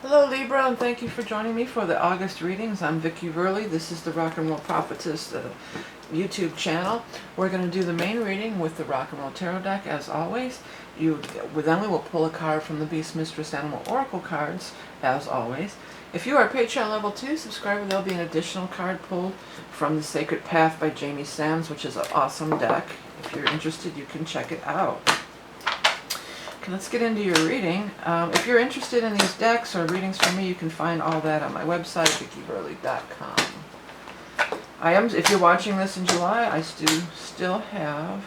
Hello Libra, and thank you for joining me for the August readings. I'm Vickie. This is the Rock and Roll Prophetess YouTube channel. We're going to do the main reading with the Rock and Roll Tarot deck as always. Then we will pull a card from the Beast Mistress Animal Oracle cards as always. If you are Patreon level 2 subscriber, there'll be an additional card pulled from the Sacred Path by Jamie Sams, which is an awesome deck. If you're interested, you can check it out. Let's get into your reading. If you're interested in these decks or readings from me, you can find all that on my website, VickieBurley.com. If you're watching this in July, I still have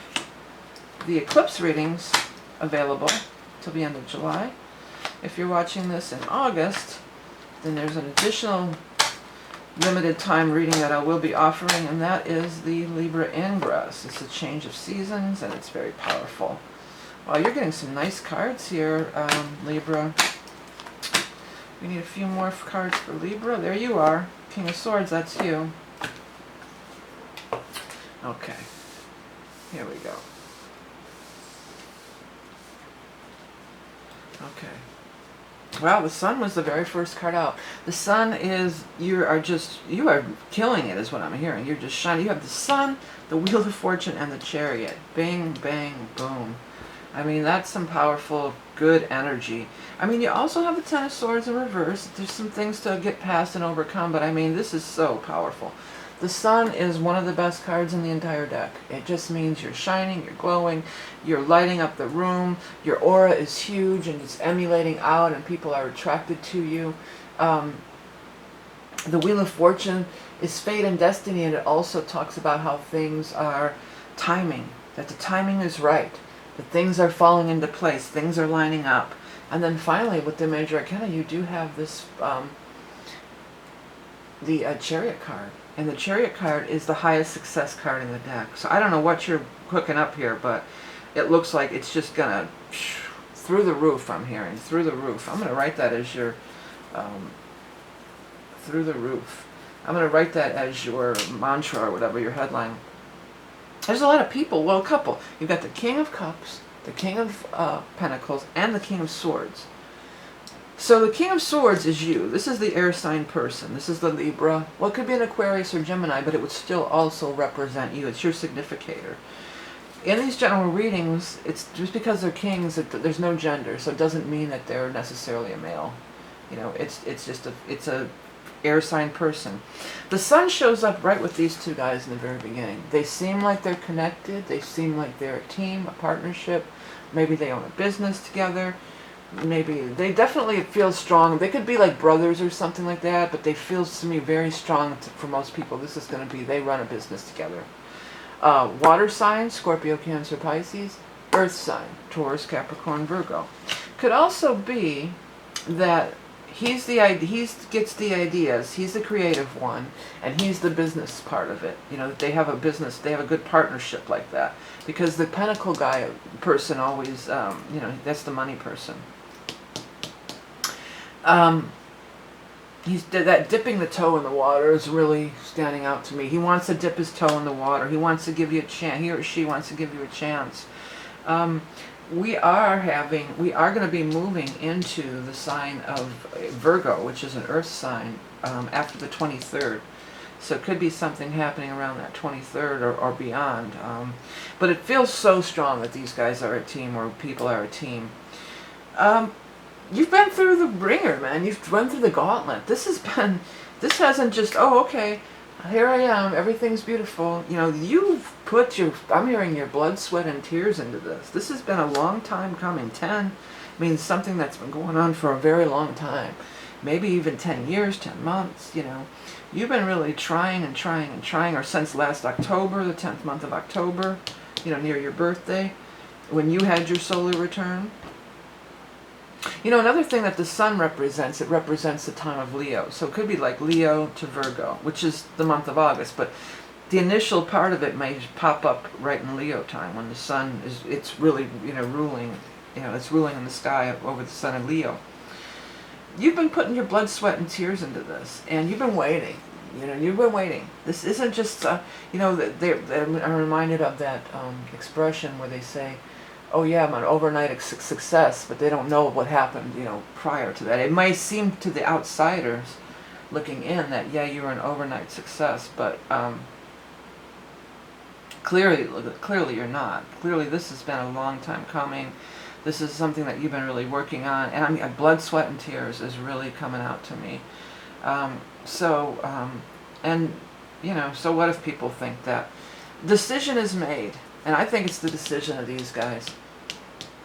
the eclipse readings available till the end of July. If you're watching this in August, then there's an additional limited time reading that I will be offering, and that is the Libra Ingress. It's a change of seasons, and it's very powerful. Well, you're getting some nice cards here, Libra. We need a few more cards for Libra. There you are. King of Swords, that's you. Okay. Here we go. Okay. Well, the Sun was the very first card out. The Sun is, you are killing it is what I'm hearing. You're just shining. You have the Sun, the Wheel of Fortune, and the Chariot. Bang, bang, boom. I mean, that's some powerful, good energy. I mean, you also have the Ten of Swords in reverse. There's some things to get past and overcome, but I mean, this is so powerful. The Sun is one of the best cards in the entire deck. It just means you're shining, you're glowing, you're lighting up the room, your aura is huge and it's emulating out and people are attracted to you. The Wheel of Fortune is fate and destiny, and it also talks about how things are timing, that the timing is right. Things are falling into place, things are lining up. And then finally, with the Major Arcana, you do have this, the Chariot card. And the Chariot card is the highest success card in the deck. So I don't know what you're hooking up here, but it looks like it's just gonna, through the roof, I'm hearing, through the roof. I'm gonna write that as your, through the roof. I'm gonna write that as your mantra or whatever, your headline. There's a lot of people, well, a couple. You've got the King of Cups, the King of Pentacles, and the King of Swords. So the King of Swords is you. This is the air sign person. This is the Libra. Well, it could be an Aquarius or Gemini, but it would still also represent you. It's your significator. In these general readings, it's just because they're kings, there's no gender, so it doesn't mean that they're necessarily a male. You know, it's a air sign person. The Sun shows up right with these two guys in the very beginning. They seem like they're connected. They seem like they're a team, a partnership. Maybe they own a business together. Maybe they definitely feel strong. They could be like brothers or something like that, but they feel to me very strong. For most people, this is going to be they run a business together. Water sign, Scorpio, Cancer, Pisces. Earth sign, Taurus, Capricorn, Virgo. Could also be that he gets the ideas, he's the creative one, and he's the business part of it. You know, they have a business, they have a good partnership like that. Because the Pentacle person always, you know, that's the money person. That dipping the toe in the water is really standing out to me. He wants to dip his toe in the water. He wants to give you a chance. He or she wants to give you a chance. We are going to be moving into the sign of Virgo, which is an earth sign, after the 23rd. So it could be something happening around that 23rd or beyond. But it feels so strong that these guys are a team, or people are a team. You've been through the ringer, man. You've run through the gauntlet. This hasn't just, oh, okay, here I am, everything's beautiful. You know, you've put I'm hearing your blood, sweat, and tears into this. This has been a long time coming. 10 means something that's been going on for a very long time. Maybe even 10 years, 10 months, you know. You've been really trying and trying and trying, or since last October, the 10th month of October, you know, near your birthday, when you had your solar return. You know, another thing that the Sun represents, it represents the time of Leo. So it could be like Leo to Virgo, which is the month of August. But the initial part of it may pop up right in Leo time, when the Sun it's really, you know, ruling, you know, it's ruling in the sky over the Sun of Leo. You've been putting your blood, sweat, and tears into this, and you've been waiting. You know, you've been waiting. This isn't just, you know, I'm reminded of that expression where they say, oh yeah, I'm an overnight success, but they don't know what happened, prior to that. It might seem to the outsiders looking in that, yeah, you were an overnight success, but clearly you're not. Clearly this has been a long time coming. This is something that you've been really working on, and I mean, blood, sweat, and tears is really coming out to me. And so what if people think that decision is made? And I think it's the decision of these guys.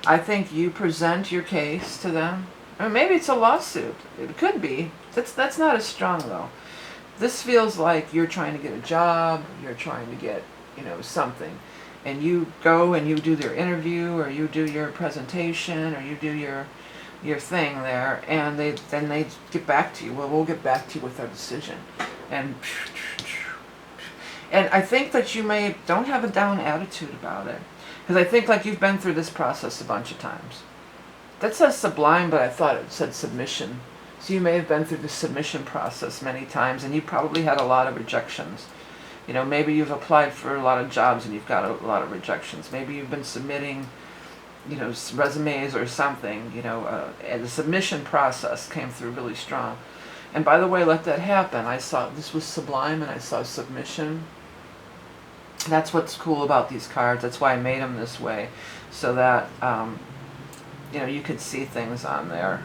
I think you present your case to them, or maybe it's a lawsuit. It could be. That's not as strong though. This feels like you're trying to get a job. You're trying to get something, and you go and you do their interview, or you do your presentation, or you do your thing there, and then they get back to you. Well, we'll get back to you with our decision, and I think that you don't have a down attitude about it, because I think like you've been through this process a bunch of times. That says sublime, but I thought it said submission. So you may have been through the submission process many times, and you probably had a lot of rejections. Maybe you've applied for a lot of jobs and you've got a lot of rejections. Maybe you've been submitting, resumes or something, and the submission process came through really strong. And by the way, let that happen. I saw this was sublime, and I saw submission. That's what's cool about these cards. That's why I made them this way, so that you could see things on there.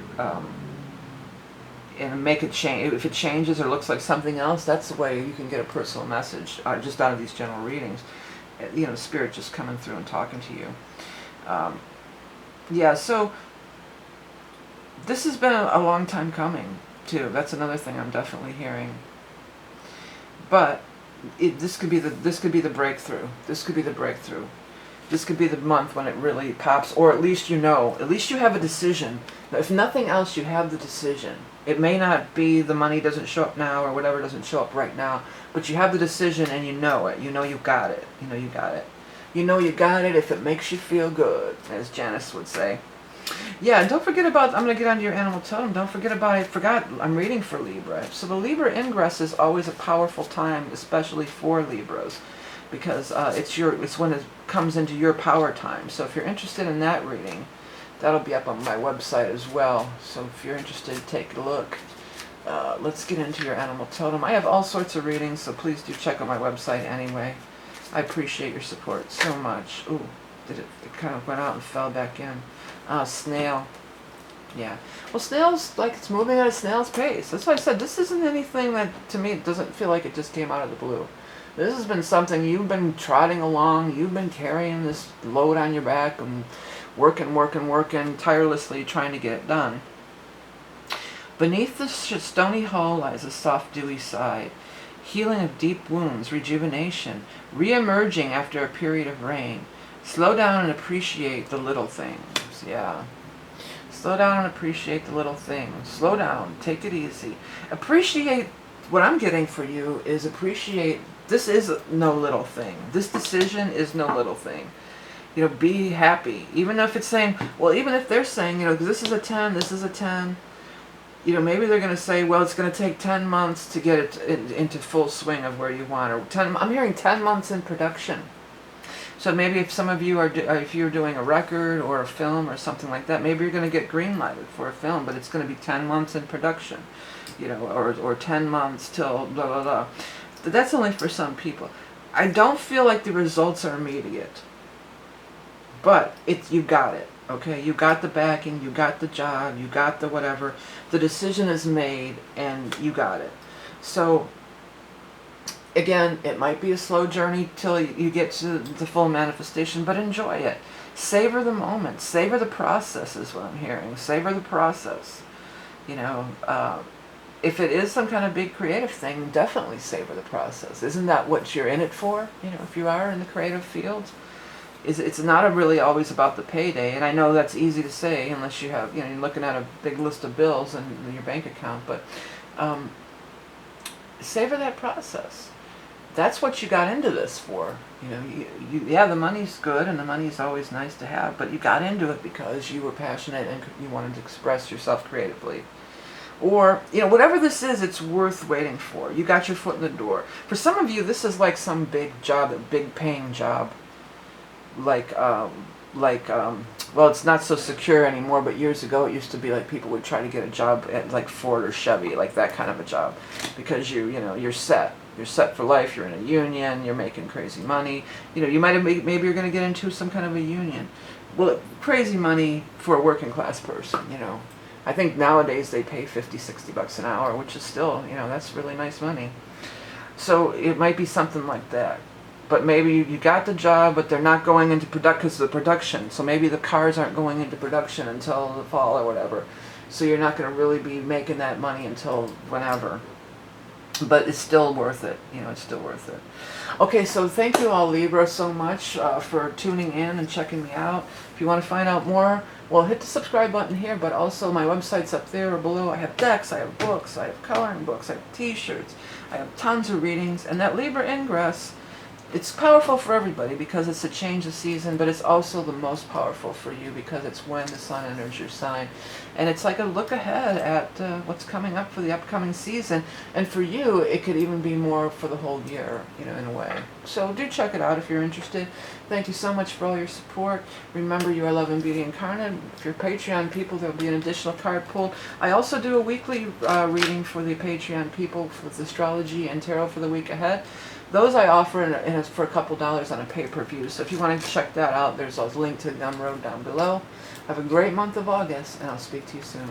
And make it change. If it changes or looks like something else, that's the way you can get a personal message just out of these general readings. Spirit just coming through and talking to you. Yeah, so this has been a long time coming too. That's another thing I'm definitely hearing. But this could be the breakthrough. This could be the breakthrough. This could be the month when it really pops, or at least at least you have a decision. If nothing else, you have the decision. It may not be the money doesn't show up now or whatever doesn't show up right now, but you have the decision and you know it. You know you got it. You got it. You got it if it makes you feel good, as Janice would say. Yeah, and don't forget about, I'm going to get onto your animal totem, don't forget about, I forgot, I'm reading for Libra. So the Libra ingress is always a powerful time, especially for Libras, because it's when it comes into your power time. So if you're interested in that reading, that'll be up on my website as well. So if you're interested, take a look. Let's get into your animal totem. I have all sorts of readings, so please do check out my website anyway. I appreciate your support so much. Ooh, it kind of went out and fell back in. Snail. Yeah. Well, snails, like it's moving at a snail's pace. That's why I said this isn't anything that, to me, it doesn't feel like it just came out of the blue. This has been something you've been trotting along. You've been carrying this load on your back and working tirelessly trying to get it done. Beneath the stony hull lies a soft dewy side, healing of deep wounds, rejuvenation, re-emerging after a period of rain. Slow down and appreciate the little things. Yeah. Slow down and appreciate the little things. Slow down. Take it easy. Appreciate, what I'm getting for you is appreciate, this is no little thing. This decision is no little thing. Be happy. Even if it's saying, well, even if they're saying, because this is a 10, this is a 10, maybe they're going to say, well, it's going to take 10 months to get it into full swing of where you want, or I'm hearing 10 months in production. So maybe if some of you if you're doing a record or a film or something like that, maybe you're going to get green-lighted for a film, but it's going to be 10 months in production, or 10 months till blah, blah, blah. But that's only for some people. I don't feel like the results are immediate, but you got it, okay? You got the backing, you got the job, you got the whatever. The decision is made, and you got it. So, again, it might be a slow journey till you get to the full manifestation, but enjoy it. Savor the moment. Savor the process is what I'm hearing. Savor the process. If it is some kind of big creative thing, definitely savor the process. Isn't that what you're in it for? If you are in the creative field, it's not really always about the payday. And I know that's easy to say unless you have, you're looking at a big list of bills in your bank account. But savor that process. That's what you got into this for. Yeah, the money's good and the money's always nice to have, but you got into it because you were passionate and you wanted to express yourself creatively. Or, whatever this is, it's worth waiting for. You got your foot in the door. For some of you, this is like some big job, a big paying job. Like, like, well, it's not so secure anymore, but years ago it used to be like people would try to get a job at like Ford or Chevy, like that kind of a job, because you know, you're set. You're set for life, you're in a union, you're making crazy money. You know, you might have, maybe you're going to get into some kind of a union. Well, crazy money for a working class person, you know. I think nowadays they pay 50, 60 bucks an hour, which is still, you know, that's really nice money. So it might be something like that. But maybe you got the job, but they're not going into because of the production. So maybe the cars aren't going into production until the fall or whatever. So you're not going to really be making that money until whenever. But it's still worth it. You know, it's still worth it. Okay, so thank you all, Libra, so much for tuning in and checking me out. If you want to find out more, well, hit the subscribe button here, but also my website's up there or below. I have decks, I have books, I have coloring books, I have t-shirts, I have tons of readings. And that Libra ingress, it's powerful for everybody because it's a change of season, but it's also the most powerful for you because it's when the sun enters your sign. And it's like a look ahead at what's coming up for the upcoming season. And for you, it could even be more for the whole year, you know, in a way. So do check it out if you're interested. Thank you so much for all your support. Remember, you are love and beauty incarnate. If you're Patreon people, there'll be an additional card pulled. I also do a weekly reading for the Patreon people with astrology and tarot for the week ahead. Those I offer for a couple dollars on a pay-per-view. So if you want to check that out, there's a link to them down below. Have a great month of August, and I'll speak to you soon.